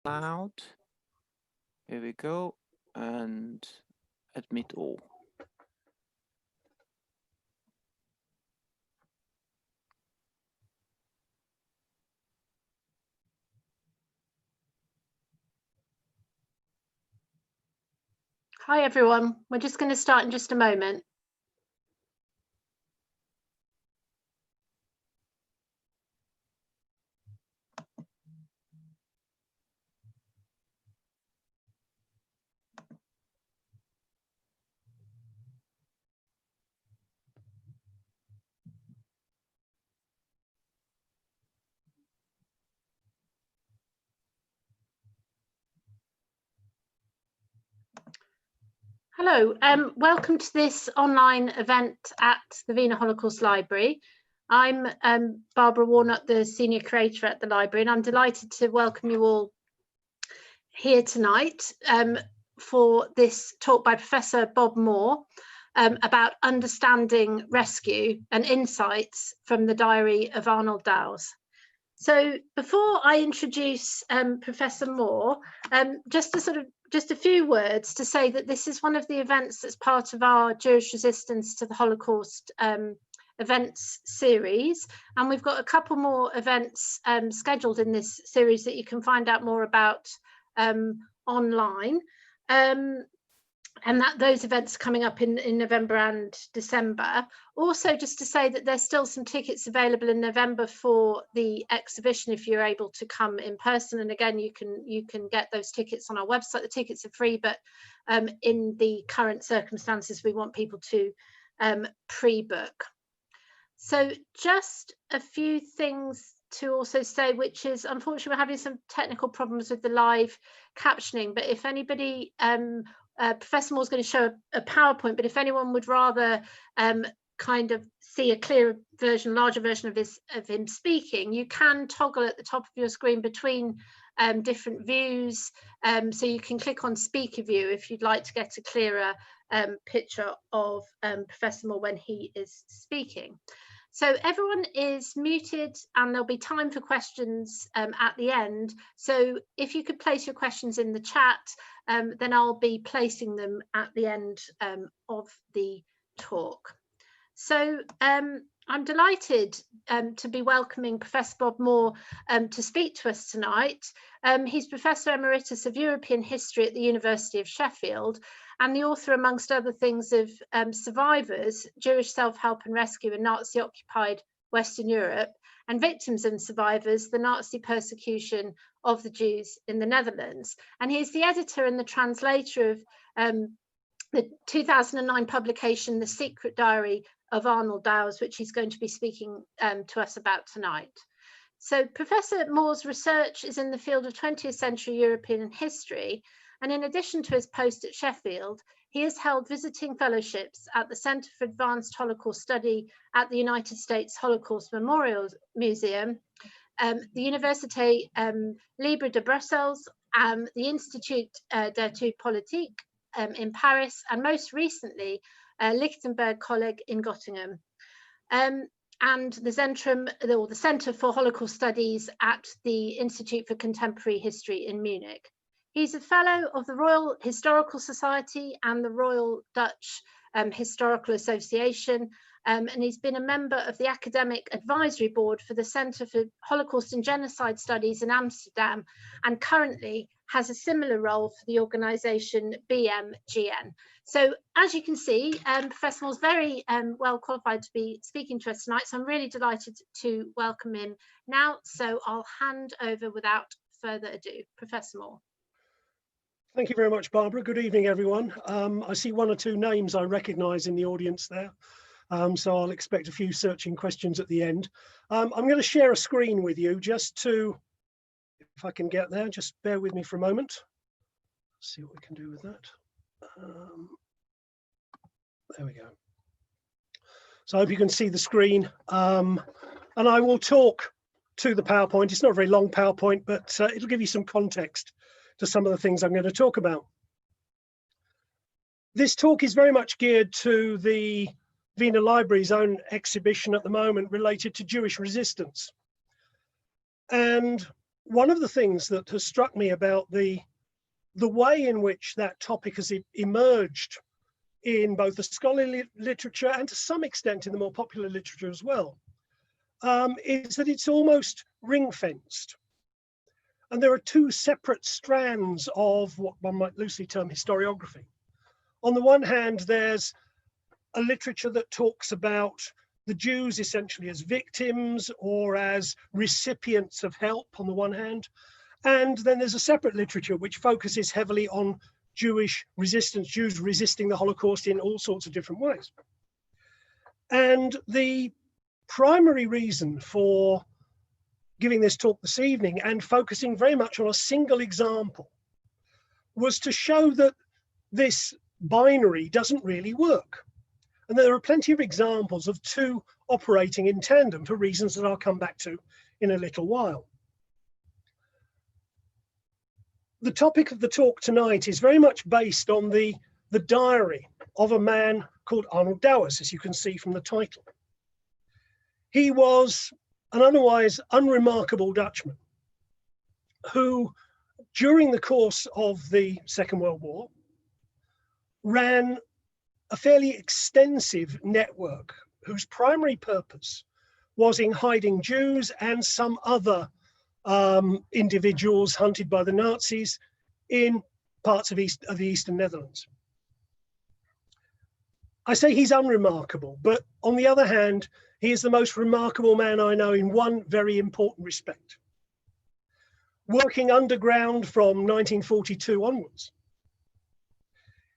Loud. Here we go, and admit all. Hi everyone, we're just going to start in just a moment. Hello, welcome to this online event at the Wiener Holocaust Library. I'm Barbara Warnock, the Senior Curator at the library, and I'm delighted to welcome you all here tonight for this talk by Professor Bob Moore about understanding rescue and insights from the diary of Arnold Douwes. So before I introduce Professor Moore, just a few words to say that this is one of the events that's part of our Jewish Resistance to the Holocaust events series, and we've got a couple more events scheduled in this series that you can find out more about online. And those events are coming up in November and December. Also, just to say that there's still some tickets available in November for the exhibition if you're able to come in person. And again, you can get those tickets on our website. The tickets are free, but in the current circumstances, we want people to pre-book. So just a few things to also say, which is, unfortunately, we're having some technical problems with the live captioning, but if anybody, Professor Moore's going to show a PowerPoint, but if anyone would rather kind of see a clearer version, larger version of him speaking, you can toggle at the top of your screen between different views. So you can click on speaker view if you'd like to get a clearer picture of Professor Moore when he is speaking. So everyone is muted and there'll be time for questions at the end. So if you could place your questions in the chat, then I'll be placing them at the end of the talk. So I'm delighted to be welcoming Professor Bob Moore to speak to us tonight. He's Professor Emeritus of European History at the University of Sheffield, and the author, amongst other things, of Survivors, Jewish Self-Help and Rescue in Nazi-occupied Western Europe, and Victims and Survivors, the Nazi Persecution of the Jews in the Netherlands. And he's the editor and the translator of the 2009 publication, The Secret Diary of Arnold Douwes, which he's going to be speaking to us about tonight. So Professor Moore's research is in the field of 20th century European history, and in addition to his post at Sheffield, he has held visiting fellowships at the Centre for Advanced Holocaust Study at the United States Holocaust Memorial Museum, the Université Libre de Bruxelles, the Institut d'études politiques in Paris, and most recently, Lichtenberg College in Göttingen, and the Centre for Holocaust Studies at the Institute for Contemporary History in Munich. He's a fellow of the Royal Historical Society and the Royal Dutch Historical Association, and he's been a member of the Academic Advisory Board for the Centre for Holocaust and Genocide Studies in Amsterdam, and currently has a similar role for the organisation BMGN. So as you can see, Professor Moore's very well qualified to be speaking to us tonight, so I'm really delighted to welcome him now. So I'll hand over without further ado. Professor Moore. Thank you very much, Barbara. Good evening, everyone. I see one or two names I recognise in the audience there, so I'll expect a few searching questions at the end. I'm going to share a screen with you just to, if I can get there, just bear with me for a moment. Let's see what we can do with that. There we go. So I hope you can see the screen, and I will talk to the PowerPoint. It's not a very long PowerPoint, but it'll give you some context to some of the things I'm going to talk about. This talk is very much geared to the Wiener Library's own exhibition at the moment related to Jewish resistance. And one of the things that has struck me about the way in which that topic has emerged in both the scholarly literature and to some extent in the more popular literature as well, is that it's almost ring-fenced. And there are two separate strands of what one might loosely term historiography. On the one hand, there's a literature that talks about the Jews essentially as victims or as recipients of help on the one hand. And then there's a separate literature which focuses heavily on Jewish resistance, Jews resisting the Holocaust in all sorts of different ways. And the primary reason for giving this talk this evening and focusing very much on a single example was to show that this binary doesn't really work. And there are plenty of examples of two operating in tandem for reasons that I'll come back to in a little while. The topic of the talk tonight is very much based on the diary of a man called Arnold Douwes, as you can see from the title. He was an otherwise unremarkable Dutchman who, during the course of the Second World War, ran a fairly extensive network whose primary purpose was in hiding Jews and some other individuals hunted by the Nazis in parts of the Eastern Netherlands. I say he's unremarkable, but on the other hand, he is the most remarkable man I know in one very important respect. Working underground from 1942 onwards,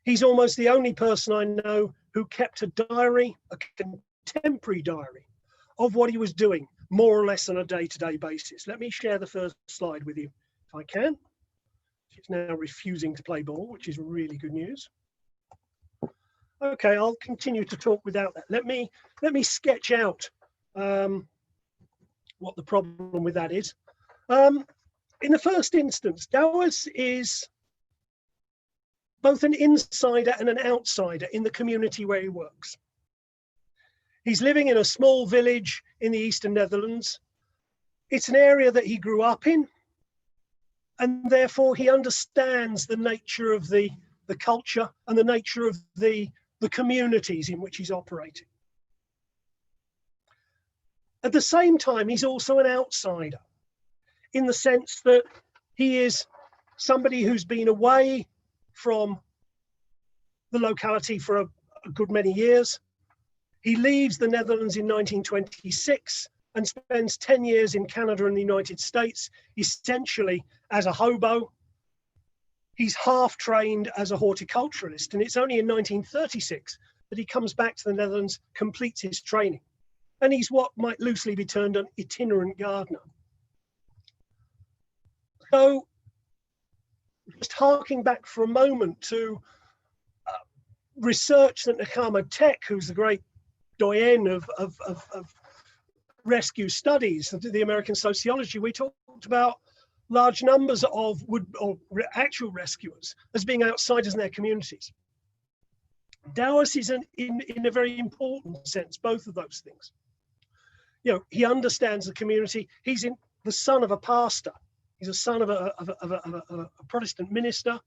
he's almost the only person I know who kept a diary, a contemporary diary, of what he was doing, more or less on a day-to-day basis. Let me share the first slide with you, if I can. It's now refusing to play ball, which is really good news. Okay, I'll continue to talk without that. Let me sketch out what the problem with that is. In the first instance, Douwes is both an insider and an outsider in the community where he works. He's living in a small village in the Eastern Netherlands. It's an area that he grew up in, and therefore he understands the nature of the culture and the nature of the communities in which he's operating. At the same time, he's also an outsider in the sense that he is somebody who's been away from the locality for a good many years. He leaves the Netherlands in 1926 and spends 10 years in Canada and the United States, essentially as a hobo. He's half trained as a horticulturalist, and it's only in 1936 that he comes back to the Netherlands, completes his training. And he's what might loosely be termed an itinerant gardener. So, just harking back for a moment to research that Nakama Tech, who's the great doyen of rescue studies, the American sociology, we talked about large numbers of actual rescuers as being outsiders in their communities. Douwes is in a very important sense, both of those things. You know, he understands the community. He's the son of a pastor. He's a son of a Protestant minister.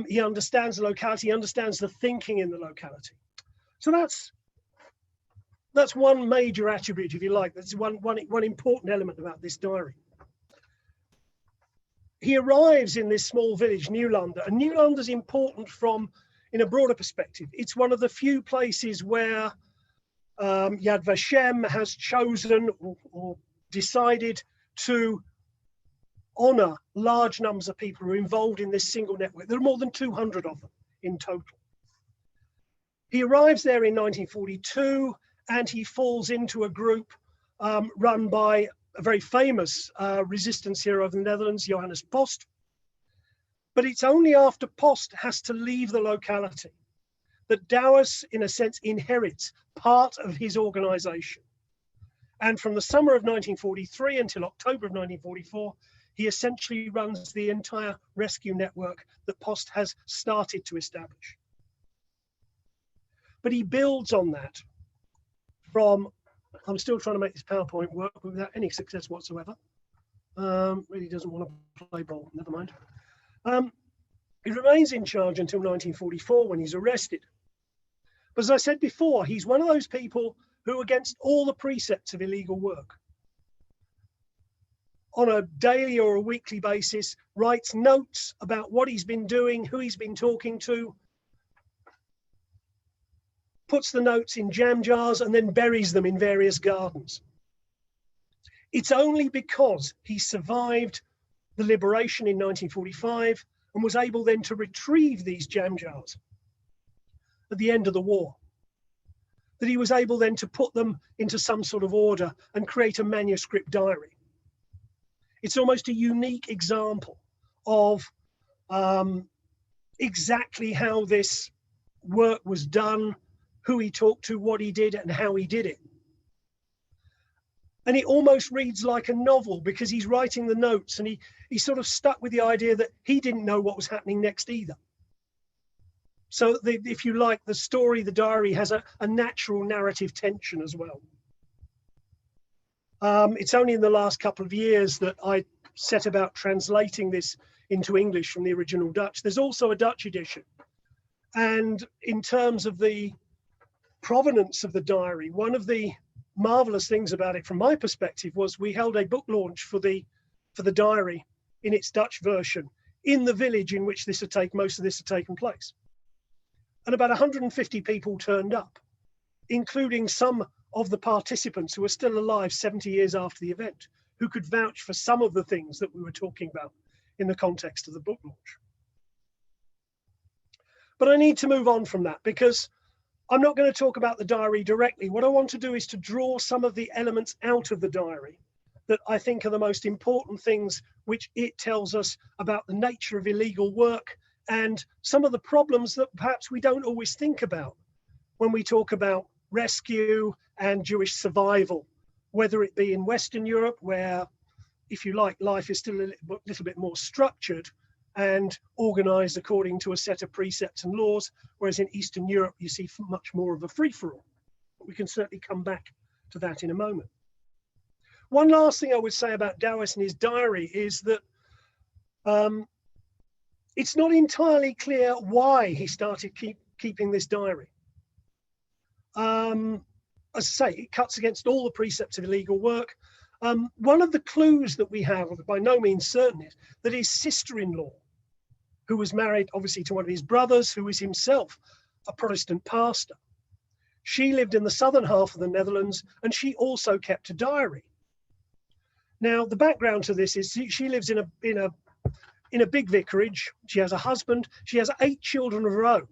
He understands the locality. He understands the thinking in the locality. So that's one major attribute, if you like. That's one important element about this diary. He arrives in this small village, Nieuwlande, and Nieuwlande is important in a broader perspective. It's one of the few places where Yad Vashem has chosen or decided to honor large numbers of people who are involved in this single network. There are more than 200 of them in total. He arrives there in 1942 and he falls into a group run by a very famous resistance hero of the Netherlands, Johannes Post. But it's only after Post has to leave the locality that Douwes, in a sense, inherits part of his organization. And from the summer of 1943 until October of 1944, he essentially runs the entire rescue network that Post has started to establish. But he builds on that from, I'm still trying to make this PowerPoint work without any success whatsoever. Really doesn't want to play ball, never mind. He remains in charge until 1944 when he's arrested. But as I said before, he's one of those people who, against all the precepts of illegal work, on a daily or a weekly basis, writes notes about what he's been doing, who he's been talking to, puts the notes in jam jars and then buries them in various gardens. It's only because he survived the liberation in 1945 and was able then to retrieve these jam jars at the end of the war that he was able then to put them into some sort of order and create a manuscript diary. It's almost a unique example of exactly how this work was done, who he talked to, what he did, and how he did it. And it almost reads like a novel because he's writing the notes and he's sort of stuck with the idea that he didn't know what was happening next either. So if you like, the story, the diary has a natural narrative tension as well. It's only in the last couple of years that I set about translating this into English from the original Dutch. There's also a Dutch edition. And in terms of the provenance of the diary, one of the marvelous things about it from my perspective was we held a book launch for the diary in its Dutch version in the village in which most of this had taken place. And about 150 people turned up, including some of the participants who are still alive 70 years after the event, who could vouch for some of the things that we were talking about in the context of the book launch. But I need to move on from that because I'm not going to talk about the diary directly. What I want to do is to draw some of the elements out of the diary that I think are the most important things which it tells us about the nature of illegal work and some of the problems that perhaps we don't always think about when we talk about rescue and Jewish survival, whether it be in Western Europe, where, if you like, life is still a little bit more structured and organized according to a set of precepts and laws, whereas in Eastern Europe, you see much more of a free-for-all. We can certainly come back to that in a moment. One last thing I would say about Douwes and his diary is that it's not entirely clear why he started keeping this diary. As I say, it cuts against all the precepts of illegal work. One of the clues that we have, by no means certain, is that his sister-in-law, who was married obviously to one of his brothers, who was himself a Protestant pastor, she lived in the southern half of the Netherlands and she also kept a diary. Now, the background to this is she lives in a big vicarage. She has a husband. She has 8 children of her own.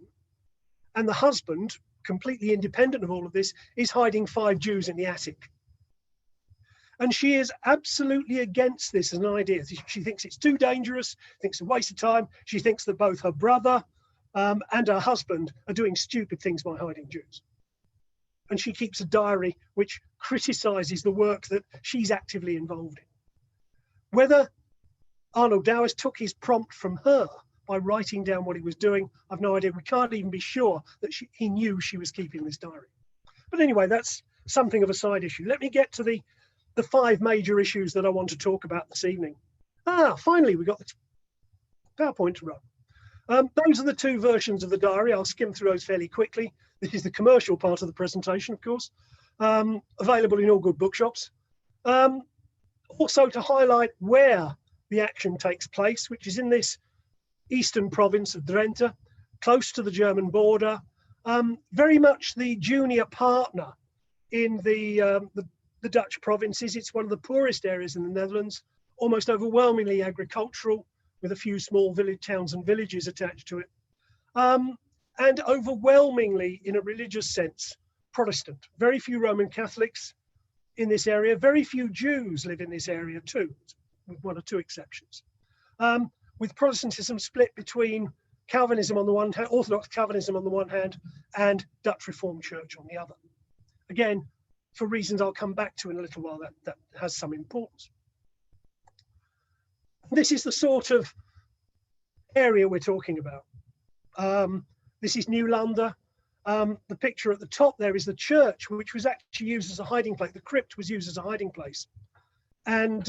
And the husband, completely independent of all of this, is hiding 5 Jews in the attic. And she is absolutely against this as an idea. She thinks it's too dangerous, thinks it's a waste of time. She thinks that both her brother and her husband are doing stupid things by hiding Jews. And she keeps a diary which criticizes the work that she's actively involved in. Whether Arnold Douwes took his prompt from her by writing down what he was doing, I've no idea. We can't even be sure that he knew she was keeping this diary. But anyway, that's something of a side issue. Let me get to the 5 major issues that I want to talk about this evening. Finally, we got the PowerPoint to run. Those are the 2 versions of the diary. I'll skim through those fairly quickly. This is the commercial part of the presentation, of course, available in all good bookshops. Also to highlight where the action takes place, which is in this eastern province of Drenthe, close to the German border, very much the junior partner in the Dutch provinces. It's one of the poorest areas in the Netherlands, almost overwhelmingly agricultural, with a few small village towns and villages attached to it. And overwhelmingly, in a religious sense, Protestant. Very few Roman Catholics in this area. Very few Jews live in this area too, with 1 or 2 exceptions. With Protestantism split between Calvinism on the one hand, Orthodox Calvinism on the one hand, and Dutch Reformed Church on the other. Again, for reasons I'll come back to in a little while, that has some importance. This is the sort of area we're talking about. This is Nieuwlande. The picture at the top there is the church, which was actually used as a hiding place. The crypt was used as a hiding place. And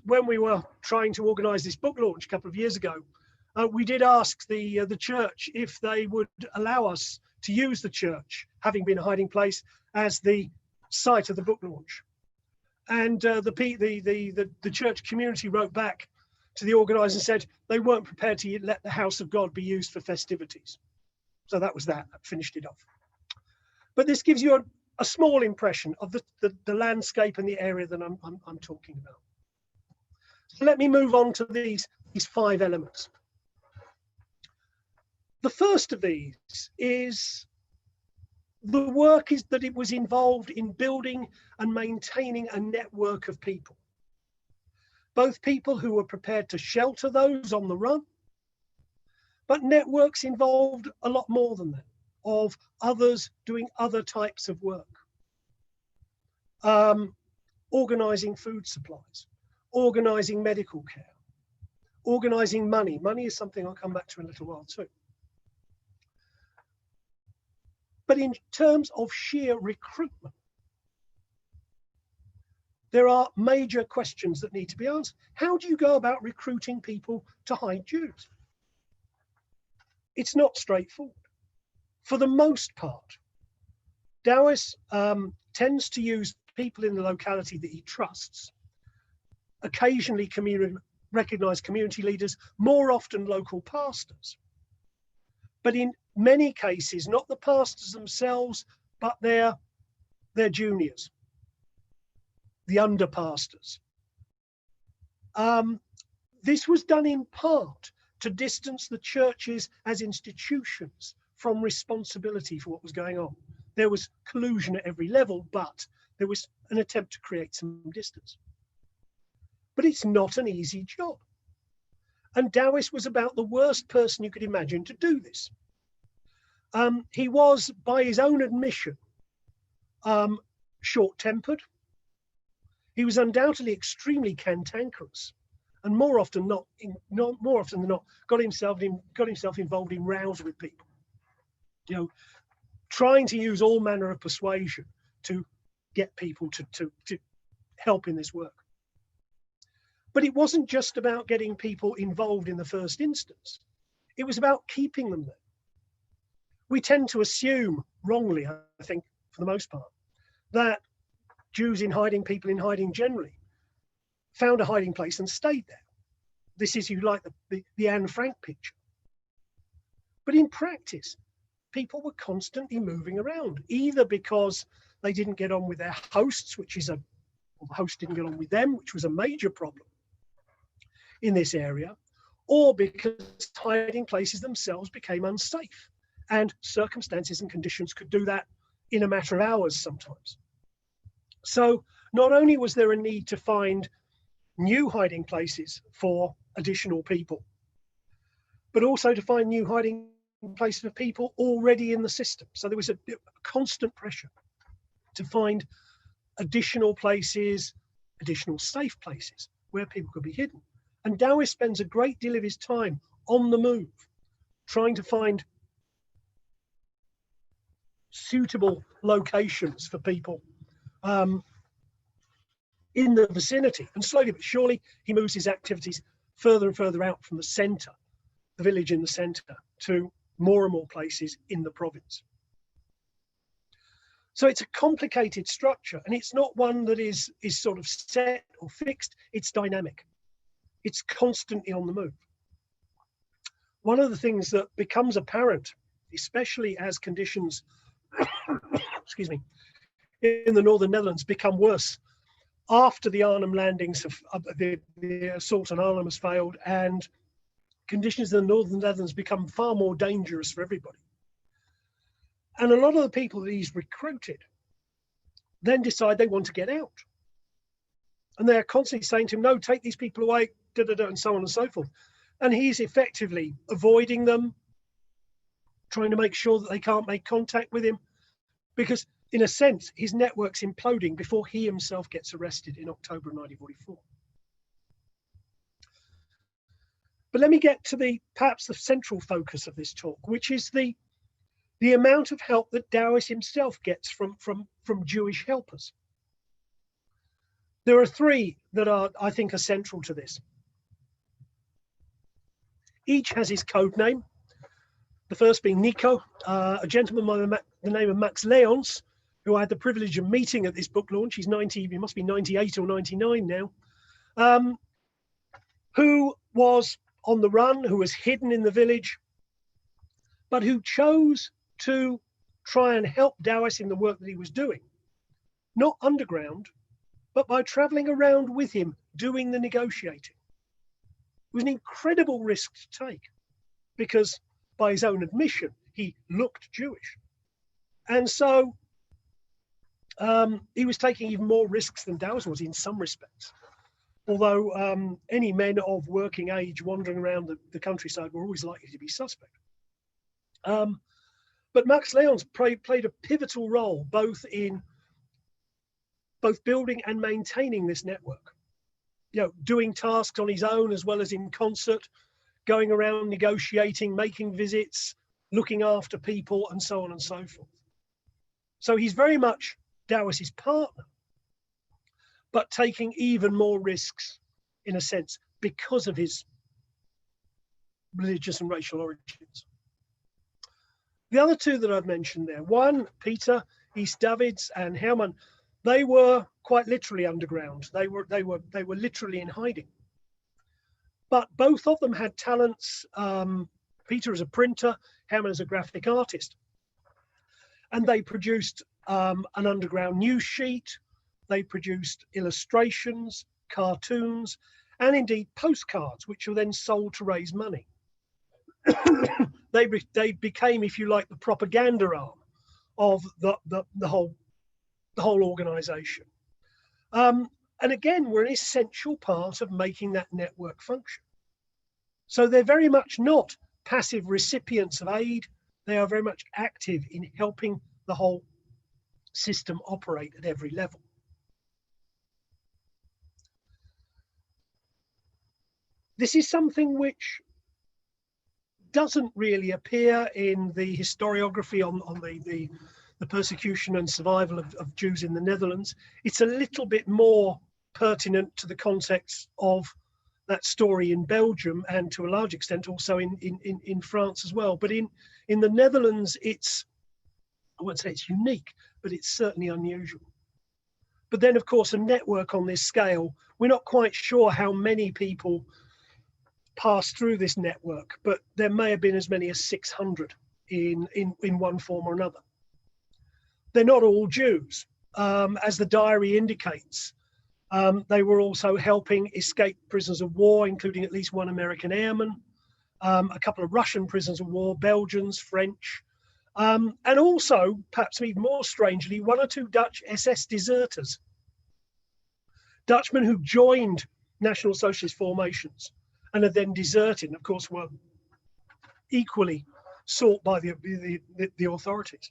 when we were trying to organise this book launch a couple of years ago, we did ask the church if they would allow us to use the church, having been a hiding place, as the site of the book launch. And the church community wrote back to the organiser and said they weren't prepared to let the house of God be used for festivities. So that was that. That finished it off. But this gives you a small impression of the landscape and the area that I'm talking about. So let me move on to these 5 elements. The first of these is the work is that it was involved in building and maintaining a network of people. Both people who were prepared to shelter those on the run, but networks involved a lot more than that, of others doing other types of work. Organising food supplies, organising medical care, organising money. Money is something I'll come back to in a little while too. But in terms of sheer recruitment, there are major questions that need to be answered. How do you go about recruiting people to hide Jews? It's not straightforward. For the most part, Douwes tends to use people in the locality that he trusts, occasionally recognised community leaders, more often local pastors. But in many cases, not the pastors themselves, but their juniors, the under pastors. This was done in part to distance the churches as institutions from responsibility for what was going on. There was collusion at every level, but there was an attempt to create some distance. But it's not an easy job. And Douwes was about the worst person you could imagine to do this. He was, by his own admission, short-tempered. He was undoubtedly extremely cantankerous, and more often than not, got himself involved in rows with people. You know, trying to use all manner of persuasion to get people to help in this work. But it wasn't just about getting people involved in the first instance. It was about keeping them there. We tend to assume, wrongly, I think, for the most part, that Jews in hiding, people in hiding generally, found a hiding place and stayed there. This is, you like, the Anne Frank picture. But in practice, people were constantly moving around, either because they didn't get on with their hosts, or the host didn't get on with them, which was a major problem in this area, or because hiding places themselves became unsafe, and circumstances and conditions could do that in a matter of hours sometimes. So not only was there a need to find new hiding places for additional people, but also to find new hiding places for people already in the system. So there was a constant pressure to find additional places, additional safe places where people could be hidden. And Douwes spends a great deal of his time on the move, trying to find suitable locations for people in the vicinity. And slowly but surely, he moves his activities further and further out from the centre, the village in the centre, to more and more places in the province. So it's a complicated structure, and it's not one that is sort of set or fixed. It's dynamic. It's constantly on the move. One of the things that becomes apparent, especially as conditions excuse me, in the northern Netherlands become worse after the Arnhem landings of the assault on Arnhem has failed, and conditions in the northern Netherlands become far more dangerous for everybody. And a lot of the people that he's recruited then decide they want to get out. And they're constantly saying to him, no, take these people away, and so on and so forth. And he's effectively avoiding them, trying to make sure that they can't make contact with him, because in a sense, his network's imploding before he himself gets arrested in October of 1944. But let me get to perhaps the central focus of this talk, which is the amount of help that Douwes himself gets from Jewish helpers. There are three that I think are central to this. Each has his code name. The first being Nico, a gentleman by the name of Max Leons, who I had the privilege of meeting at this book launch. He's 90, he must be 98 or 99 now, who was on the run, who was hidden in the village, but who chose to try and help Douwes in the work that he was doing, not underground, but by traveling around with him, doing the negotiating. It was an incredible risk to take because by his own admission, he looked Jewish. And so he was taking even more risks than Douwes was in some respects. Although any men of working age wandering around the countryside were always likely to be suspect. But Max Leons played a pivotal role both in building and maintaining this network. You know, doing tasks on his own as well as in concert, going around negotiating, making visits, looking after people, and so on and so forth. So he's very much Douwes' partner, but taking even more risks, in a sense, because of his religious and racial origins. The other two that I've mentioned there, one, Peter, East Davids, and Hellman, they were quite literally underground. They were literally in hiding. But both of them had talents. Peter as a printer, Hellman as a graphic artist, and they produced an underground news sheet. They produced illustrations, cartoons, and indeed postcards, which were then sold to raise money. They became, if you like, the propaganda arm of the whole organization. And again, we're an essential part of making that network function. So they're very much not passive recipients of aid. They are very much active in helping the whole system operate at every level. This is something which doesn't really appear in the historiography on the persecution and survival of Jews in the Netherlands. It's a little bit more pertinent to the context of that story in Belgium and to a large extent also in France as well. But in the Netherlands, it's, I won't say it's unique, but it's certainly unusual. But then, of course, a network on this scale, we're not quite sure how many people passed through this network, but there may have been as many as 600 in one form or another. They're not all Jews. As the diary indicates, they were also helping escaped prisoners of war, including at least one American airman, a couple of Russian prisoners of war, Belgians, French, and also, perhaps even more strangely, one or two Dutch SS deserters, Dutchmen who joined National Socialist formations and had then deserted, and of course were equally sought by the authorities.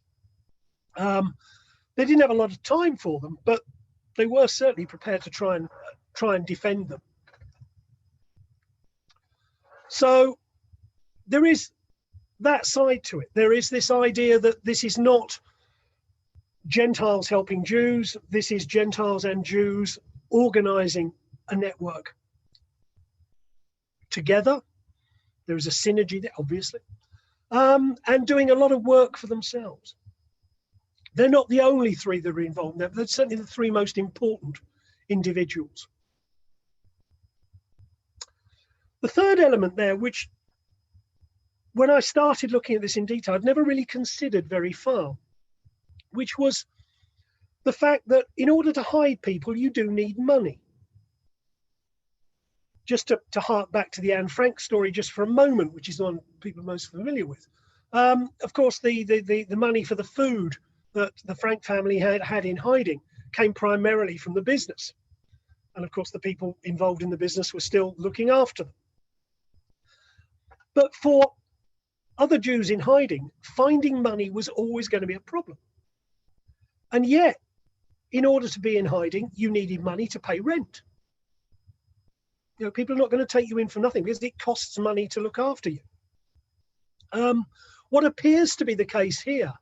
They didn't have a lot of time for them, but they were certainly prepared to try and defend them. So there is that side to it. There is this idea that this is not Gentiles helping Jews. This is Gentiles and Jews organizing a network together. There is a synergy there, obviously, and doing a lot of work for themselves. They're not the only three that are involved. They're certainly the three most important individuals. The third element there, which when I started looking at this in detail, I'd never really considered very far, which was the fact that in order to hide people, you do need money. Just to hark back to the Anne Frank story just for a moment, which is the one people are most familiar with. Of course, the money for the food that the Frank family had in hiding came primarily from the business. And of course, the people involved in the business were still looking after them. But for other Jews in hiding, finding money was always going to be a problem. And yet, in order to be in hiding, you needed money to pay rent. You know, people are not going to take you in for nothing because it costs money to look after you. What appears to be the case here,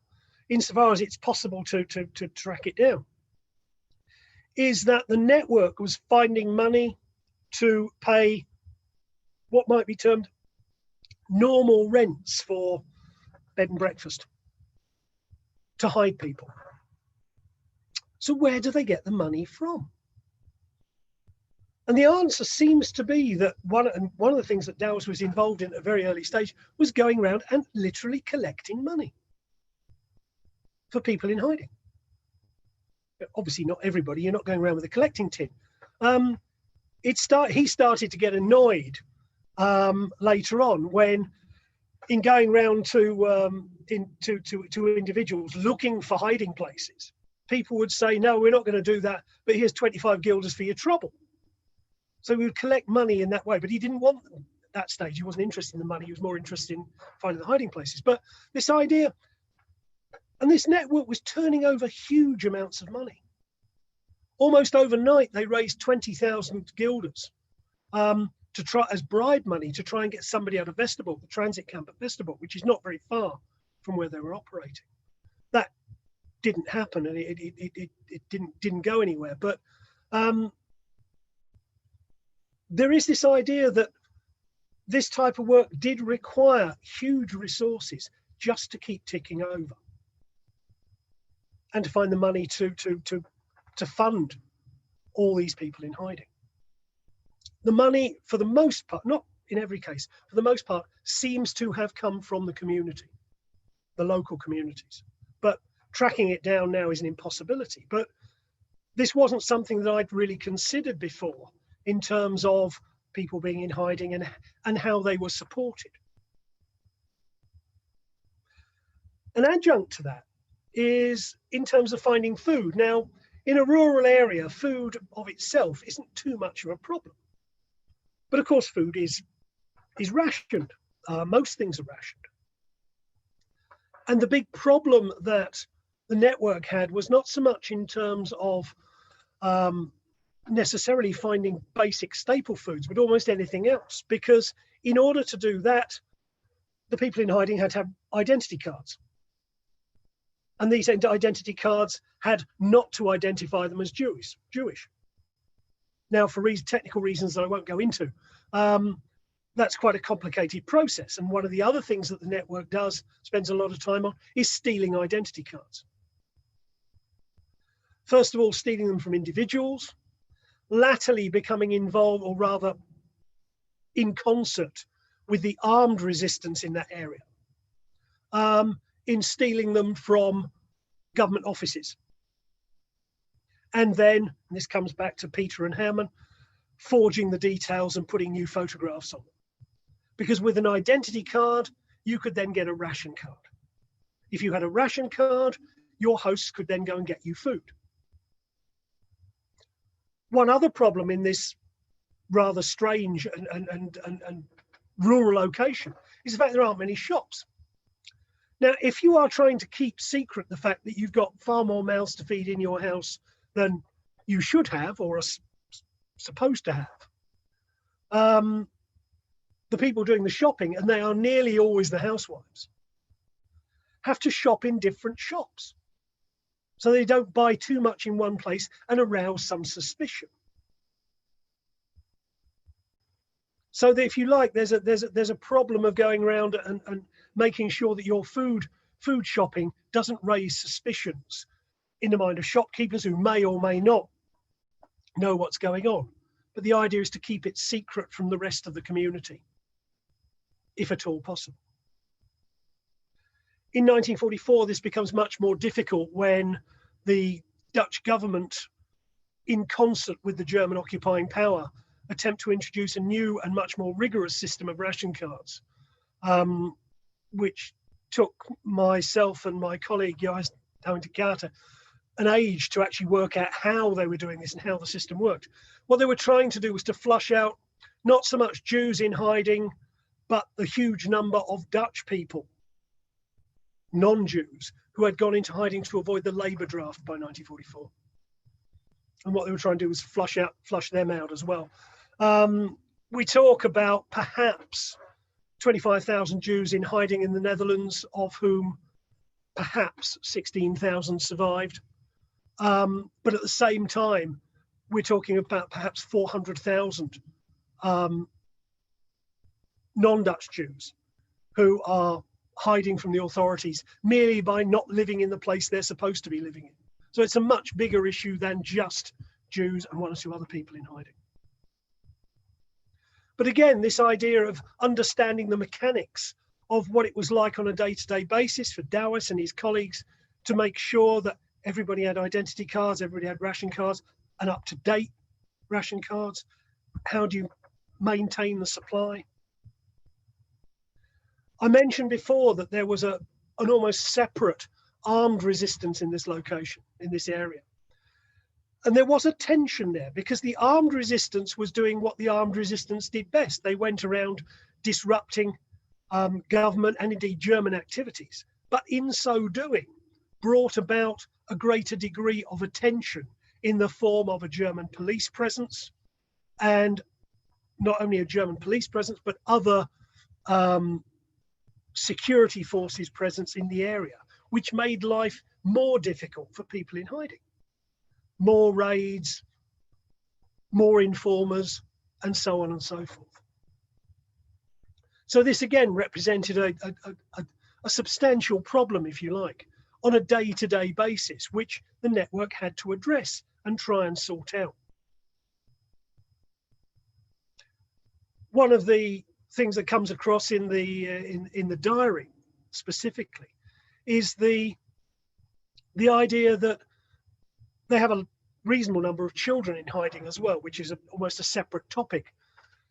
insofar as it's possible to track it down, is that the network was finding money to pay what might be termed normal rents for bed and breakfast, to hide people. So where do they get the money from? And the answer seems to be that one of the things that Douwes was involved in at a very early stage was going around and literally collecting money for people in hiding. Obviously not everybody, you're not going around with a collecting tin. He started to get annoyed later on when, in going round to individuals looking for hiding places, people would say, no, we're not going to do that, but here's 25 guilders for your trouble. So we would collect money in that way, but he didn't want them at that stage. He wasn't interested in the money. He was more interested in finding the hiding places. But this idea, and this network was turning over huge amounts of money. Almost overnight, they raised 20,000 guilders to try as bribe money to try and get somebody out of Westerbork, the transit camp at Westerbork, which is not very far from where they were operating. That didn't happen, and it didn't go anywhere. But there is this idea that this type of work did require huge resources just to keep ticking over and to find the money to fund all these people in hiding. The money, for the most part, not in every case, for the most part, seems to have come from the community, the local communities. But tracking it down now is an impossibility. But this wasn't something that I'd really considered before in terms of people being in hiding and how they were supported. An adjunct to that is in terms of finding food. Now, in a rural area, food of itself isn't too much of a problem. But of course, food is rationed. Most things are rationed. And the big problem that the network had was not so much in terms of necessarily finding basic staple foods, but almost anything else. Because in order to do that, the people in hiding had to have identity cards. And these identity cards had not to identify them as Jewish. Now, for technical reasons that I won't go into, that's quite a complicated process. And one of the other things that the network spends a lot of time on, is stealing identity cards. First of all, stealing them from individuals, latterly becoming involved, or rather in concert with the armed resistance in that area, in stealing them from government offices. And then, and this comes back to Peter and Hellman, forging the details and putting new photographs on them. Because with an identity card, you could then get a ration card. If you had a ration card, your hosts could then go and get you food. One other problem in this rather strange and rural location is the fact there aren't many shops. Now, if you are trying to keep secret the fact that you've got far more mouths to feed in your house than you should have or are supposed to have, the people doing the shopping, and they are nearly always the housewives, have to shop in different shops so they don't buy too much in one place and arouse some suspicion. So that, if you like, there's a problem of going around and making sure that your food shopping doesn't raise suspicions in the mind of shopkeepers who may or may not know what's going on. But the idea is to keep it secret from the rest of the community, if at all possible. In 1944, this becomes much more difficult when the Dutch government, in concert with the German occupying power, attempt to introduce a new and much more rigorous system of ration cards, which took myself and my colleague, Johannes Douwes, an age to actually work out how they were doing this and how the system worked. What they were trying to do was to flush out not so much Jews in hiding, but the huge number of Dutch people, non-Jews, who had gone into hiding to avoid the Labour draft by 1944. And what they were trying to do was flush them out as well. We talk about perhaps 25,000 Jews in hiding in the Netherlands, of whom perhaps 16,000 survived. But at the same time, we're talking about perhaps 400,000 non-Dutch Jews who are hiding from the authorities merely by not living in the place they're supposed to be living in. So it's a much bigger issue than just Jews and one or two other people in hiding. But again, this idea of understanding the mechanics of what it was like on a day-to-day basis for Douwes and his colleagues to make sure that everybody had identity cards, everybody had ration cards, and up-to-date ration cards. How do you maintain the supply? I mentioned before that there was an almost separate armed resistance in this location, in this area. And there was a tension there because the armed resistance was doing what the armed resistance did best. They went around disrupting government and indeed German activities, but in so doing brought about a greater degree of attention in the form of a German police presence, and not only a German police presence, but other security forces presence in the area, which made life more difficult for people in hiding. More raids, more informers, and so on and so forth. So this again represented a substantial problem, if you like, on a day-to-day basis, which the network had to address and try and sort out. One of the things that comes across in the diary specifically is the idea that they have a reasonable number of children in hiding as well, which is almost a separate topic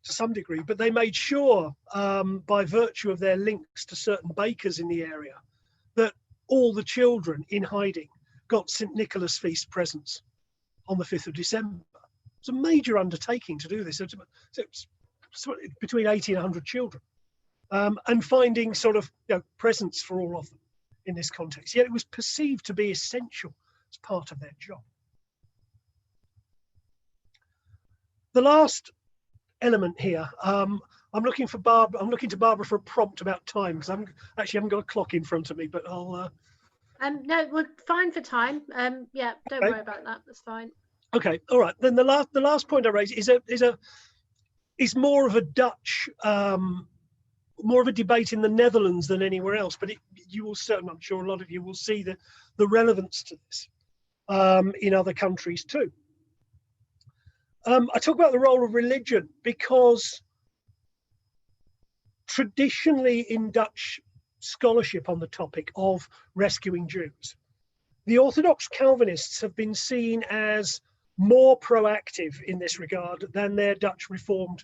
to some degree. But they made sure, by virtue of their links to certain bakers in the area, that all the children in hiding got St. Nicholas feast presents on the 5th of December. It's a major undertaking to do this. It's between 80 and 100 children, and finding sort of presents for all of them in this context. Yet it was perceived to be essential as part of their job. The last element here, I'm looking to Barbara for a prompt about time, because I haven't got a clock in front of me, but I'll. No, we're fine for time. Yeah, don't worry about that. That's fine. Okay, all right. Then the last point I raise is more of a Dutch, more of a debate in the Netherlands than anywhere else. But you will certainly, I'm sure a lot of you will see the relevance to this in other countries too. I talk about the role of religion because traditionally in Dutch scholarship on the topic of rescuing Jews, the Orthodox Calvinists have been seen as more proactive in this regard than their Dutch Reformed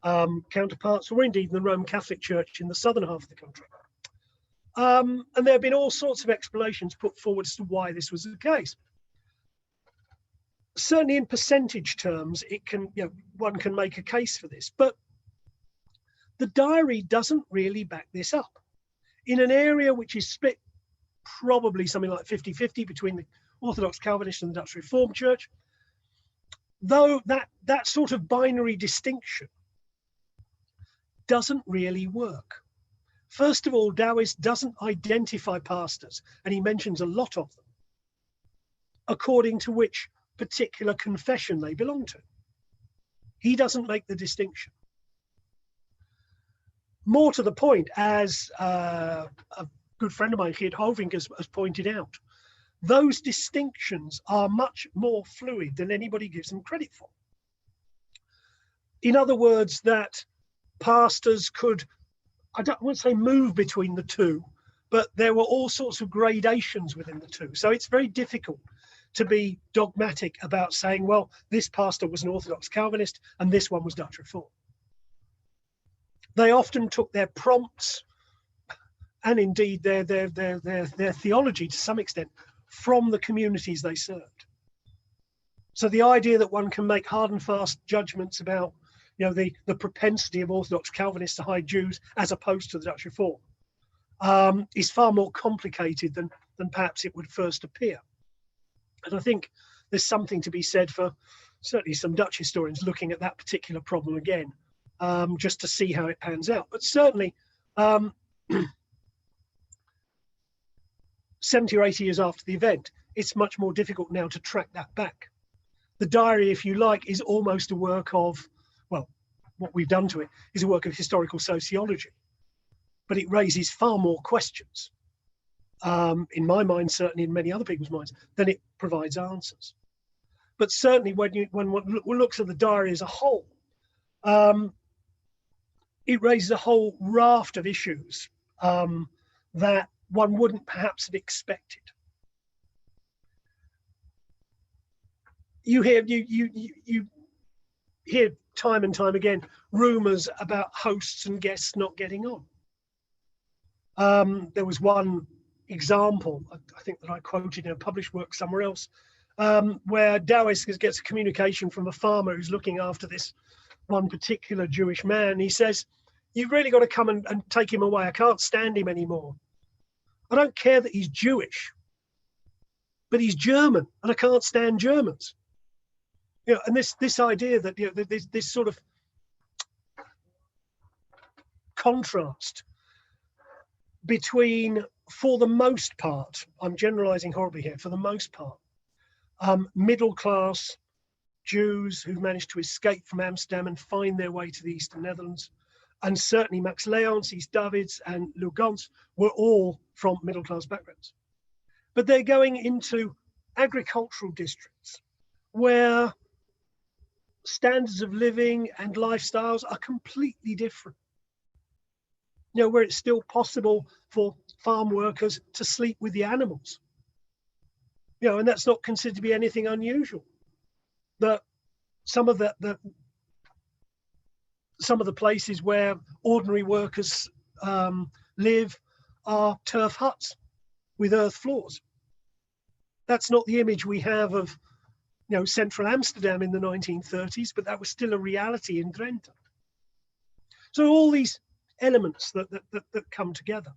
counterparts, or indeed the Roman Catholic Church in the southern half of the country. And there have been all sorts of explanations put forward as to why this was the case. Certainly in percentage terms, one can make a case for this, but the diary doesn't really back this up. In an area which is split probably something like 50-50 between the Orthodox Calvinist and the Dutch Reformed Church, though that sort of binary distinction doesn't really work. First of all, Douwes doesn't identify pastors, and he mentions a lot of them, according to which particular confession they belong to. He doesn't make the distinction. More to the point, as a good friend of mine, Geert Hoving, has pointed out, those distinctions are much more fluid than anybody gives them credit for. In other words, that pastors could, I won't say move between the two, but there were all sorts of gradations within the two. So it's very difficult to be dogmatic about saying, well, this pastor was an Orthodox Calvinist and this one was Dutch Reform. They often took their prompts and indeed their theology to some extent from the communities they served. So the idea that one can make hard and fast judgments about the propensity of Orthodox Calvinists to hide Jews as opposed to the Dutch Reform is far more complicated than perhaps it would first appear. And I think there's something to be said for certainly some Dutch historians looking at that particular problem again, just to see how it pans out. But certainly 70 or 80 years after the event, it's much more difficult now to track that back. the diary, if you like, is almost a work of, well, what we've done to it is a work of historical sociology, but it raises far more questions, in my mind, certainly in many other people's minds, than it provides answers. But certainly when one looks at the diary as a whole, it raises a whole raft of issues that one wouldn't perhaps have expected. You hear time and time again rumours about hosts and guests not getting on. There was one example, I think, that I quoted in a published work somewhere else, where Douwes gets a communication from a farmer who's looking after this one particular Jewish man. He says, "You've really got to come and take him away. I can't stand him anymore. I don't care that he's Jewish, but he's German, and I can't stand Germans." You know, and this idea that, you know, this sort of contrast between, for the most part, I'm generalizing horribly here, for the most part, middle class Jews who've managed to escape from Amsterdam and find their way to the Eastern Netherlands, and certainly Max Leons, East Davids and Lugans were all from middle class backgrounds. But they're going into agricultural districts where standards of living and lifestyles are completely different. You know, where it's still possible for farm workers to sleep with the animals. You know, and that's not considered to be anything unusual. But some of the places where ordinary workers live are turf huts with earth floors. That's not the image we have of, you know, central Amsterdam in the 1930s, but that was still a reality in Drenthe. So all these elements that come together.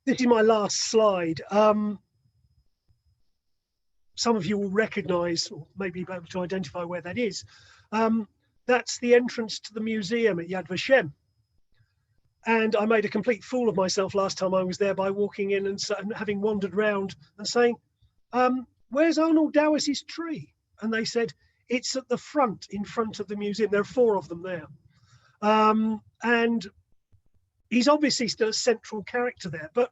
This is my last slide. Some of you will recognize, or maybe be able to identify where that is. That's the entrance to the museum at Yad Vashem. And I made a complete fool of myself last time I was there by walking in and having wandered round and saying, "Where's Arnold Douwes' tree?" And they said, "It's at the front, in front of the museum." There are 4 of them there. And he's obviously still a central character there. But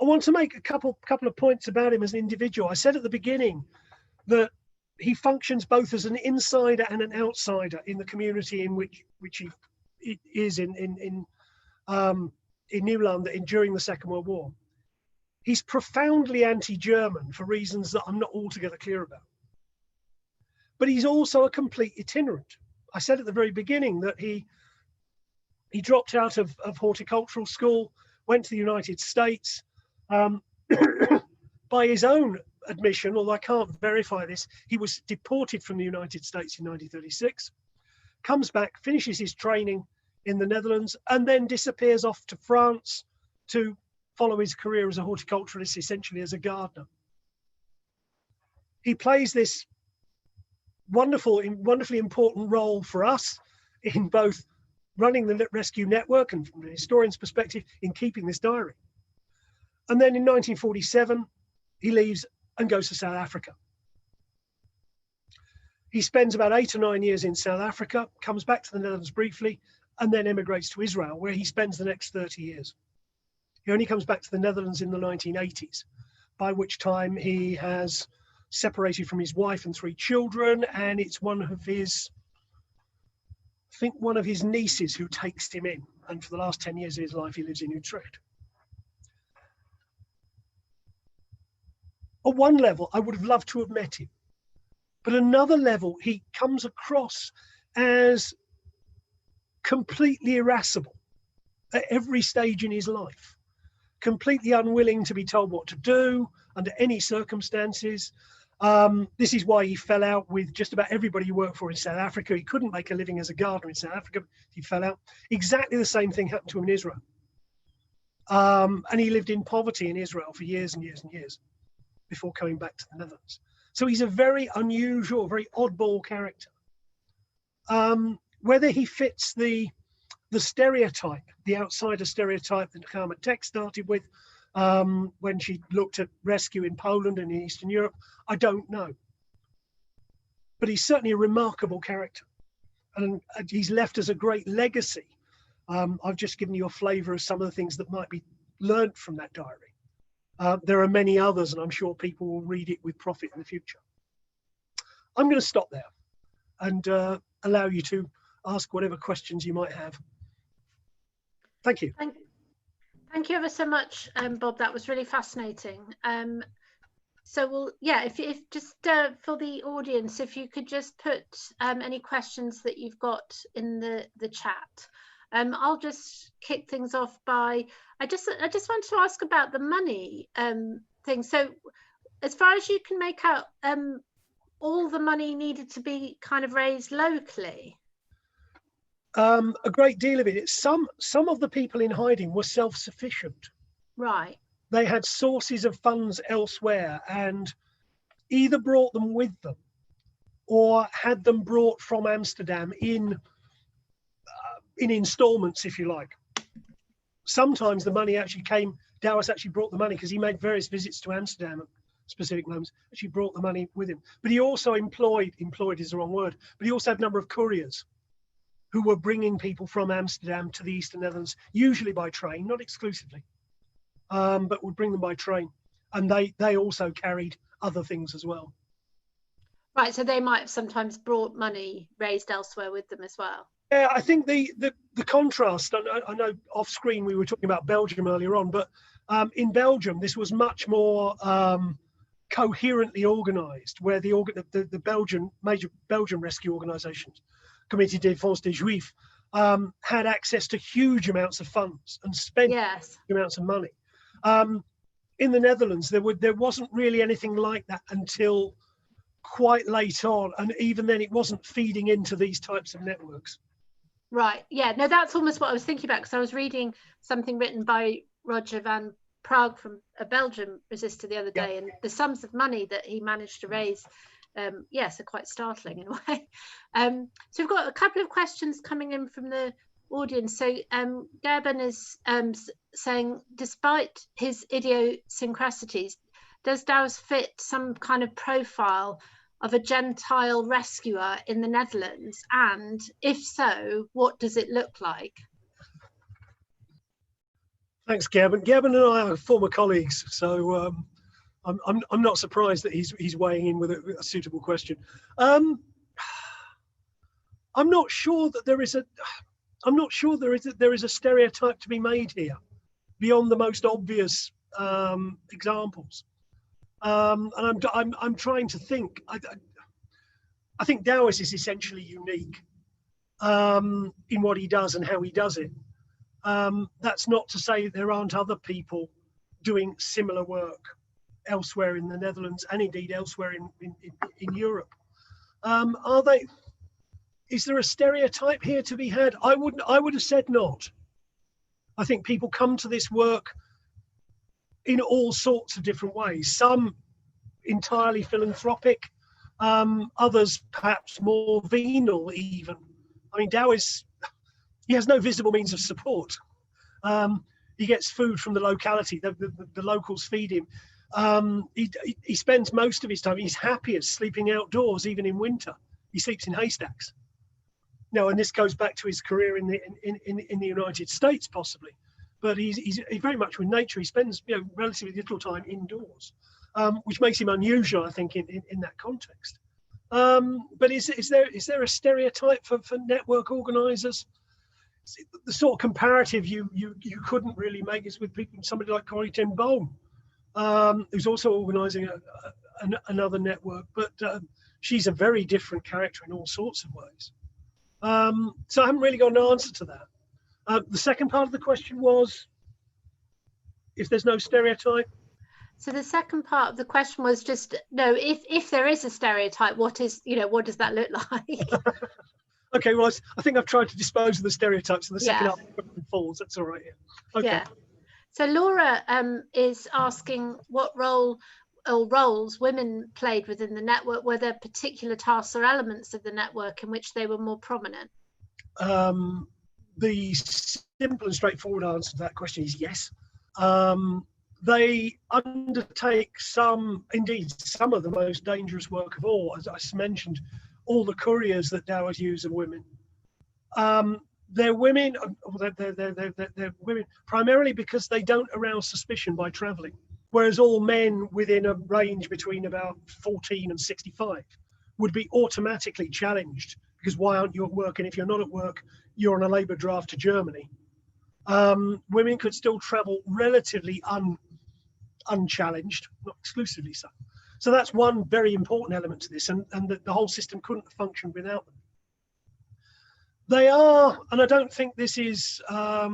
I want to make a couple of points about him as an individual. I said at the beginning that he functions both as an insider and an outsider in the community in which he is in Nieuwlande during the Second World War. He's profoundly anti-German for reasons that I'm not altogether clear about. But he's also a complete itinerant. I said at the very beginning that he dropped out of horticultural school, went to the United States. By his own admission, although I can't verify this, he was deported from the United States in 1936, comes back, finishes his training in the Netherlands, and then disappears off to France to follow his career as a horticulturalist, essentially as a gardener. He plays this wonderfully important role for us in both running the rescue network and, from a historian's perspective, in keeping this diary. And then in 1947, he leaves and goes to South Africa. He spends about 8 or 9 years in South Africa, comes back to the Netherlands briefly, and then emigrates to Israel, where he spends the next 30 years. He only comes back to the Netherlands in the 1980s, by which time he has separated from his wife and 3 children, and it's one of his nieces who takes him in. And for the last 10 years of his life, he lives in Utrecht. At one level, I would have loved to have met him. But another level, he comes across as completely irascible at every stage in his life, completely unwilling to be told what to do under any circumstances. This is why he fell out with just about everybody he worked for in South Africa. He couldn't make a living as a gardener in South Africa. He fell out. Exactly the same thing happened to him in Israel. And he lived in poverty in Israel for years and years and years before coming back to the Netherlands. So he's a very unusual, very oddball character. Whether he fits the stereotype, the outsider stereotype that Hellman Tech started with when she looked at rescue in Poland and in Eastern Europe, I don't know. but he's certainly a remarkable character, and he's left us a great legacy. I've just given you a flavour of some of the things that might be learnt from that diary. There are many others, and I'm sure people will read it with profit in the future. I'm going to stop there and allow you to ask whatever questions you might have. Thank you. Thank you ever so much, Bob. That was really fascinating. So we'll, yeah, if just for the audience, if you could just put any questions that you've got in the chat. I'll just kick things off by, I just wanted to ask about the money thing. So as far as you can make out, all the money needed to be kind of raised locally? A great deal of it. Some of the people in hiding were self-sufficient. Right. They had sources of funds elsewhere and either brought them with them or had them brought from Amsterdam in installments, if you like. Sometimes the money actually came, Douwes actually brought the money because he made various visits to Amsterdam at specific moments. Actually brought the money with him. But he also employed is the wrong word, but he also had a number of couriers who were bringing people from Amsterdam to the Eastern Netherlands, usually by train, not exclusively, but would bring them by train. And they also carried other things as well. Right, so they might have sometimes brought money raised elsewhere with them as well. Yeah, I think the contrast, I know off screen we were talking about Belgium earlier on, but in Belgium, this was much more coherently organised, where the major Belgian rescue organisations, Comité de Défense des Juifs, had access to huge amounts of funds and spent huge amounts of money. In the Netherlands, there wasn't really anything like that until quite late on, and even then it wasn't feeding into these types of networks. Right, yeah, no, that's almost what I was thinking about, because I was reading something written by Roger van Praag from a Belgian resistor the other day, and the sums of money that he managed to raise, yes, are quite startling in a way. So we've got a couple of questions coming in from the audience. So Gerben is saying, despite his idiosyncrasies, does Douwes fit some kind of profile of a Gentile rescuer in the Netherlands? And if so, what does it look like? Thanks, Gerben. Gerben and I are former colleagues, so I'm not surprised that he's weighing in with a suitable question. I'm not sure that there is a stereotype to be made here, beyond the most obvious examples. And I'm trying to think. I think Douwes is essentially unique in what he does and how he does it. That's not to say there aren't other people doing similar work elsewhere in the Netherlands and indeed elsewhere in Europe. Is there a stereotype here to be had? I would have said not. I think people come to this work in all sorts of different ways. Some entirely philanthropic, others perhaps more venal even. I mean, Douwes, he has no visible means of support. He gets food from the locality, the locals feed him. He spends most of his time, he's happiest sleeping outdoors, even in winter. He sleeps in haystacks. No, and this goes back to his career in the United States, possibly. But he's very much with nature. He spends relatively little time indoors, which makes him unusual, I think, in that context. But is there a stereotype for network organisers? The sort of comparative you couldn't really make is with somebody like Corrie ten Boom, who's also organising another network, but she's a very different character in all sorts of ways. So I haven't really got an answer to that. The second part of the question was, if there's no stereotype? So the second part of the question was just, no, if there is a stereotype, what does that look like? Okay, well, I think I've tried to dispose of the stereotypes in the second half falls. That's all right. Yeah. Okay. Yeah. So Laura is asking what role or roles women played within the network. Were there particular tasks or elements of the network in which they were more prominent? The simple and straightforward answer to that question is yes. They undertake some of the most dangerous work of all. As I mentioned, all the couriers that Douwes use are women. They're women. They're women primarily because they don't arouse suspicion by travelling, whereas all men within a range between about 14 and 65 would be automatically challenged, because why aren't you at work? And if you're not at work, you're on a labour draft to Germany. Women could still travel relatively unchallenged, not exclusively so. So that's one very important element to this, and the whole system couldn't function without them. They are, and I don't think this is, I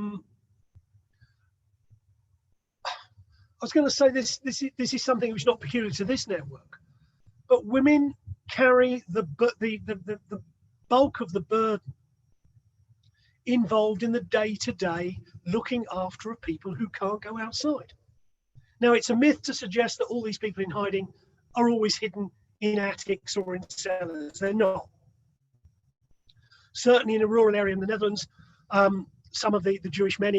was going to say this is something which is not peculiar to this network, but women carry the bulk of the burden involved in the day-to-day looking after of people who can't go outside. Now, it's a myth to suggest that all these people in hiding are always hidden in attics or in cellars. They're not. Certainly in a rural area in the Netherlands, some of the Jewish men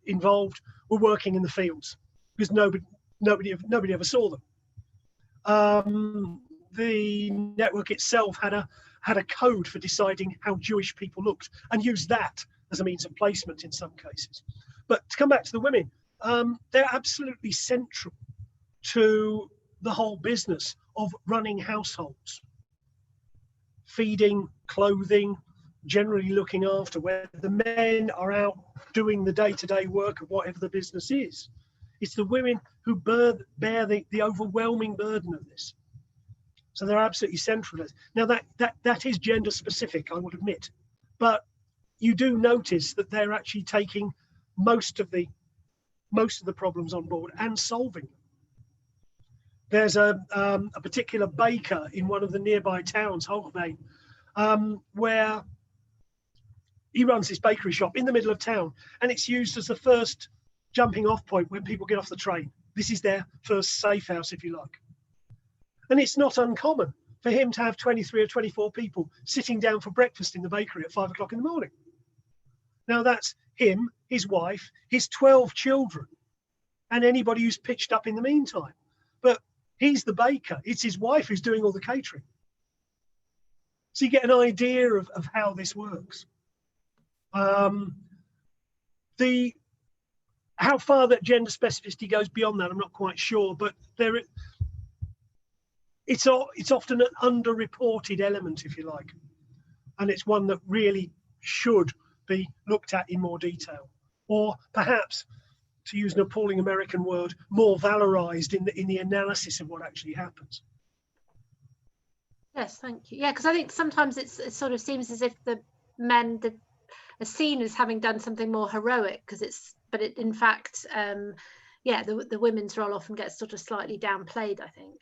involved were working in the fields because nobody ever saw them. The network itself had a code for deciding how Jewish people looked and used that as a means of placement in some cases. But to come back to the women, they're absolutely central to the whole business of running households. Feeding, clothing, generally looking after, where the men are out doing the day-to-day work of whatever the business is. It's the women who bear the overwhelming burden of this. So they're absolutely central. Now that is gender specific, I would admit, but you do notice that they're actually taking most of the problems on board and solving them. There's a particular baker in one of the nearby towns, Hellman, where he runs this bakery shop in the middle of town, and it's used as the first jumping off point when people get off the train. This is their first safe house, if you like. And it's not uncommon for him to have 23 or 24 people sitting down for breakfast in the bakery at 5 o'clock in the morning. Now that's him, his wife, his 12 children, and anybody who's pitched up in the meantime. But he's the baker. It's his wife who's doing all the catering. So you get an idea of how this works. How far that gender specificity goes beyond that, I'm not quite sure, but it's often an underreported element, if you like, and it's one that really should be looked at in more detail, or perhaps, to use an appalling American word, more valorized in the analysis of what actually happens. Yes, thank you. Yeah, because I think sometimes it sort of seems as if the men are seen as having done something more heroic, but in fact, the women's role often gets sort of slightly downplayed, I think.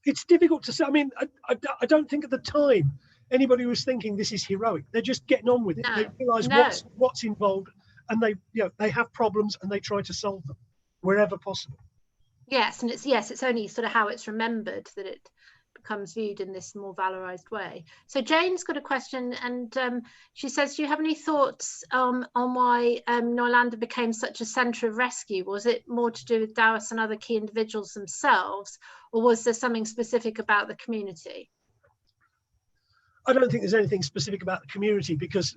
It's difficult to say. I mean, I don't think at the time anybody was thinking this is heroic. They're just getting on with it. No, they realise what's involved, and they have problems and they try to solve them wherever possible. Yes, and it's only sort of how it's remembered that it becomes viewed in this more valorized way. So Jane's got a question, and she says, do you have any thoughts on why Nieuwlande became such a centre of rescue? Was it more to do with Douwes and other key individuals themselves, or was there something specific about the community? I don't think there's anything specific about the community, because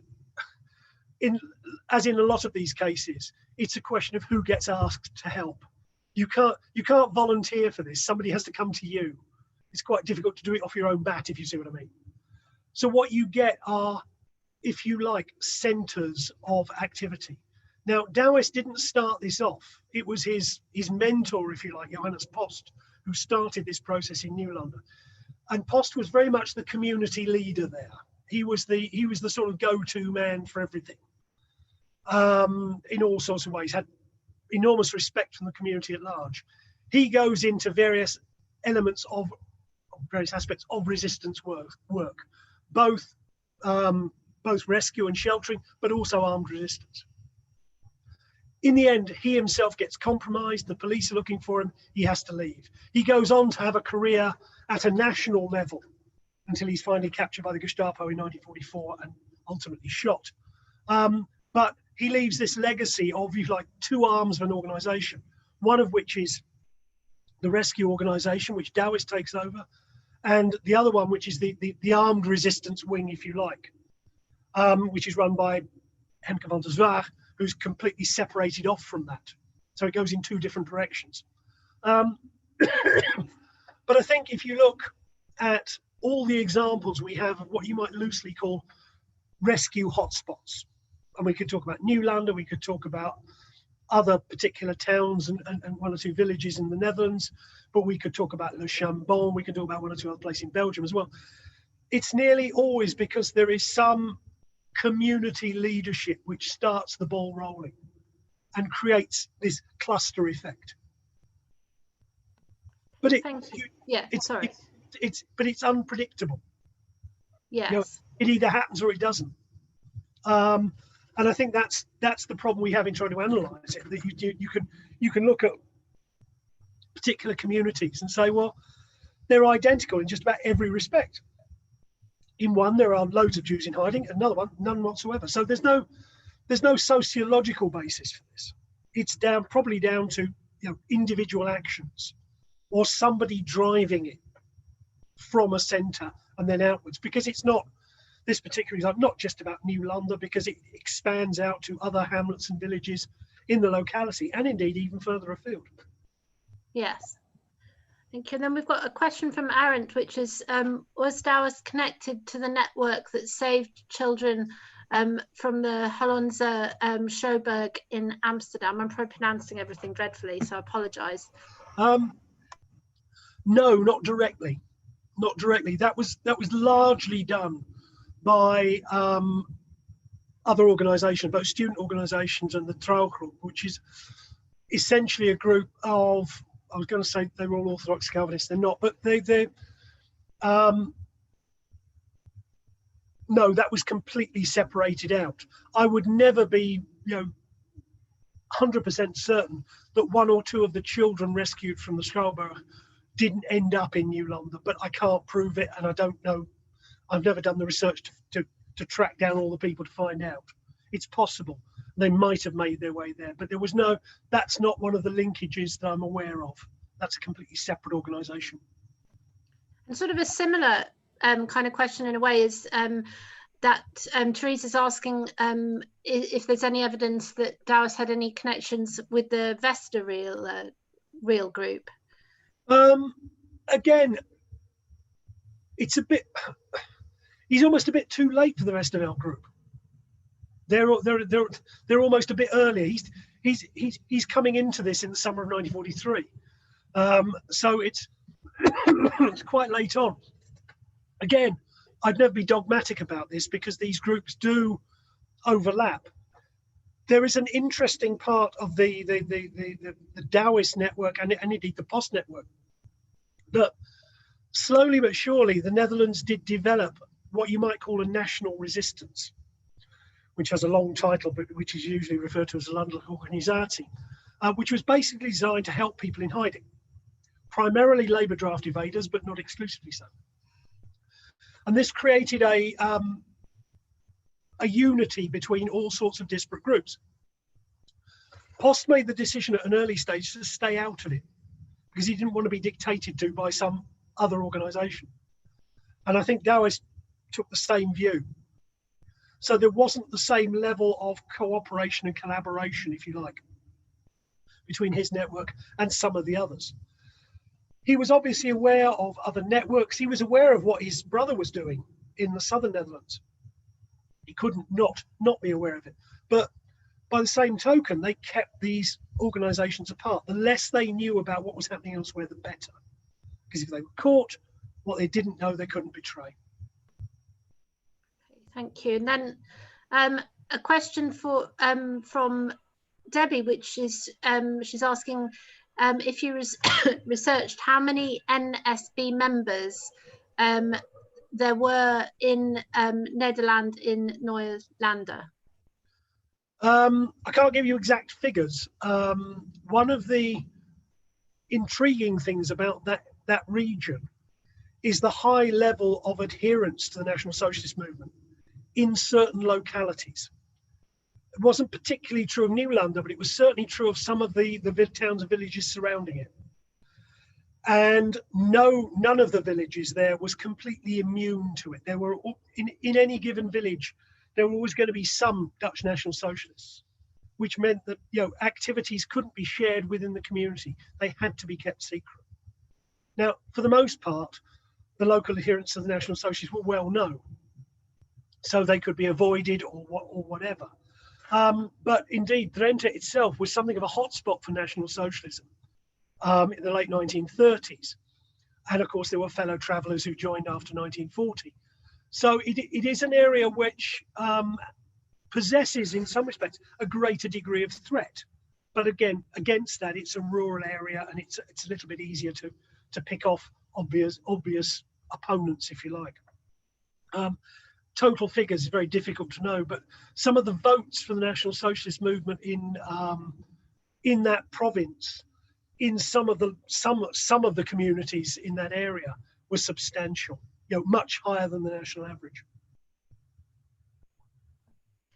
as in a lot of these cases, it's a question of who gets asked to help. You can't volunteer for this. Somebody has to come to you. It's quite difficult to do it off your own bat, if you see what I mean. So what you get are, if you like, centres of activity. Now, Douwes didn't start this off. It was his mentor, if you like, Johannes Post, who started this process in Nieuwlande. And Post was very much the community leader there. He was the sort of go-to man for everything, in all sorts of ways. Had enormous respect from the community at large. He goes into various aspects of resistance work, both rescue and sheltering, but also armed resistance. In the end, he himself gets compromised. The police are looking for him. He has to leave. He goes on to have a career at a national level until he's finally captured by the Gestapo in 1944 and ultimately shot. But he leaves this legacy of, like, two arms of an organisation, one of which is the rescue organisation, which Douwes takes over, and the other one, which is the armed resistance wing, if you like, which is run by Hemke van der Zwaag, who's completely separated off from that. So it goes in two different directions. But I think if you look at all the examples we have of what you might loosely call rescue hotspots, and we could talk about Nieuwlande, we could talk about other particular towns and one or two villages in the Netherlands, but we could talk about Le Chambon, we could talk about one or two other places in Belgium as well. It's nearly always because there is some community leadership which starts the ball rolling and creates this cluster effect. But it's unpredictable. Yes. You know, it either happens or it doesn't. And I think that's the problem we have in trying to analyse it. That you can look at particular communities and say, well, they're identical in just about every respect. In one, there are loads of Jews in hiding. Another one, none whatsoever. So there's no sociological basis for this. It's probably down to individual actions or somebody driving it from a centre and then outwards, because it's not. This particular is not just about Nieuwlande, because it expands out to other hamlets and villages in the locality, and indeed even further afield. Yes. Thank you. And then we've got a question from Arendt, which is, was Douwes connected to the network that saved children from the Hollandse Schoberg in Amsterdam? I'm probably pronouncing everything dreadfully, so I apologise. No, not directly. Not directly. That was largely done by other organisations, both student organisations and the Trouwgroep, which is essentially a group of, I was going to say they were all Orthodox Calvinists, they're not, but no, that was completely separated out. I would never be 100% certain that one or two of the children rescued from the Schouwburg didn't end up in Nieuwlande, but I can't prove it, and I don't know. I've never done the research to track down all the people to find out. It's possible they might have made their way there, but that's not one of the linkages that I'm aware of. That's a completely separate organisation. And sort of a similar kind of question in a way is that Teresa's asking if there's any evidence that Douwes had any connections with the Westerreel Real group. Again, it's a bit. He's almost a bit too late for the Westerreel group. They're almost a bit earlier. He's coming into this in the summer of 1943, so it's it's quite late on. Again, I'd never be dogmatic about this because these groups do overlap. There is an interesting part of the Douwes network and indeed the Post network that slowly but surely the Netherlands did develop what you might call a national resistance, which has a long title, but which is usually referred to as a landelijke organisatie, which was basically designed to help people in hiding, primarily labour draft evaders, but not exclusively so. And this created a unity between all sorts of disparate groups. Post made the decision at an early stage to stay out of it because he didn't want to be dictated to by some other organisation. And I think Douwes took the same view. So there wasn't the same level of cooperation and collaboration, if you like, between his network and some of the others. He was obviously aware of other networks. He was aware of what his brother was doing in the southern Netherlands. He couldn't not be aware of it. But by the same token, they kept these organisations apart. The less they knew about what was happening elsewhere, the better. Because if they were caught, what they didn't know, they couldn't betray. Thank you. And then a question from Debbie, which is she's asking if you researched how many NSB members there were in Nederland in Nieuwlande. I can't give you exact figures. One of the intriguing things about that region is the high level of adherence to the National Socialist movement in certain localities. It wasn't particularly true of Nieuwlande, but it was certainly true of some of the towns and villages surrounding it. And none of the villages there was completely immune to it. There were, in any given village, there were always going to be some Dutch National Socialists, which meant that, you know, activities couldn't be shared within the community. They had to be kept secret. Now, for the most part, the local adherents of the National Socialists were well known, so they could be avoided or whatever. But indeed, Drenthe itself was something of a hotspot for National Socialism in the late 1930s. And of course, there were fellow travellers who joined after 1940. So it is an area which possesses, in some respects, a greater degree of threat. But again, against that, it's a rural area, and it's a little bit easier to pick off obvious opponents, if you like. Total figures is very difficult to know, but some of the votes for the National Socialist movement in that province, in some of the communities in that area, was substantial, you know, much higher than the national average.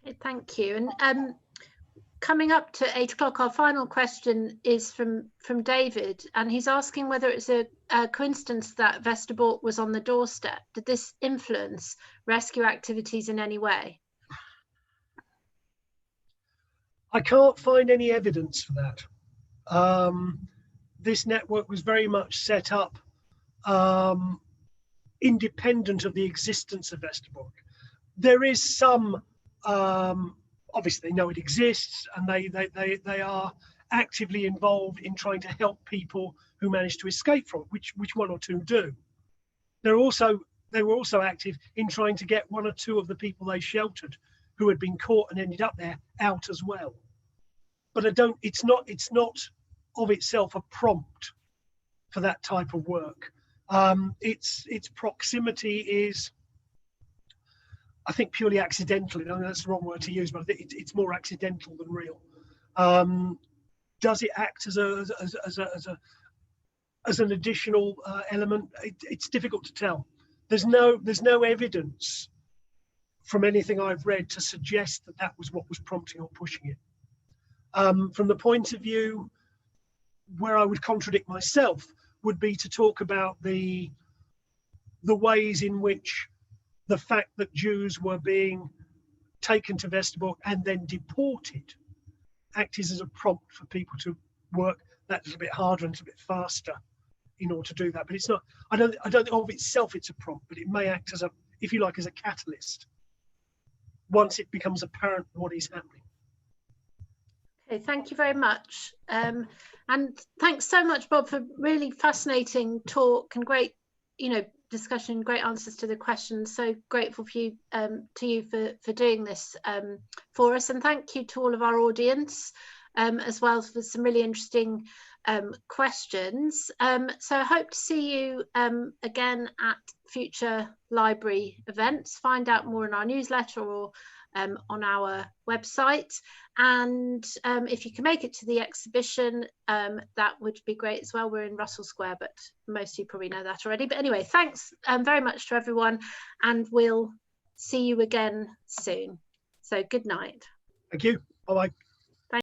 Okay, thank you. And coming up to 8 o'clock, our final question is from David, and he's asking whether it's a coincidence that Westerbork was on the doorstep. Did this influence rescue activities in any way? I can't find any evidence for that. This network was very much set up independent of the existence of Westerbork. There is some, obviously they know it exists, and they are actively involved in trying to help people who manage to escape from it, which one or two do. They were also active in trying to get one or two of the people they sheltered who had been caught and ended up there out as well. But it's not of itself a prompt for that type of work. Its proximity is, I think, purely accidental. I know that's the wrong word to use, but I think it's more accidental than real. Does it act as an additional element? It's difficult to tell. There's no evidence from anything I've read to suggest that was what was prompting or pushing it. From the point of view where I would contradict myself would be to talk about the ways in which the fact that Jews were being taken to Westerbork and then deported acted as a prompt for people to work that little bit harder and a little bit faster in order to do that. But it's not, I don't think of itself it's a prompt, but it may act as a, if you like, as a catalyst once it becomes apparent what is happening. Okay, thank you very much. And thanks so much, Bob, for really fascinating talk and great, discussion, great answers to the questions. So grateful for you, to you for doing this for us. And thank you to all of our audience as well for some really interesting questions. So I hope to see you again at future library events. Find out more in our newsletter or on our website, and if you can make it to the exhibition, that would be great as well. We're in Russell Square, but most of you probably know that already. But anyway, thanks very much to everyone, and we'll see you again soon. So good night. Thank you. Bye-bye.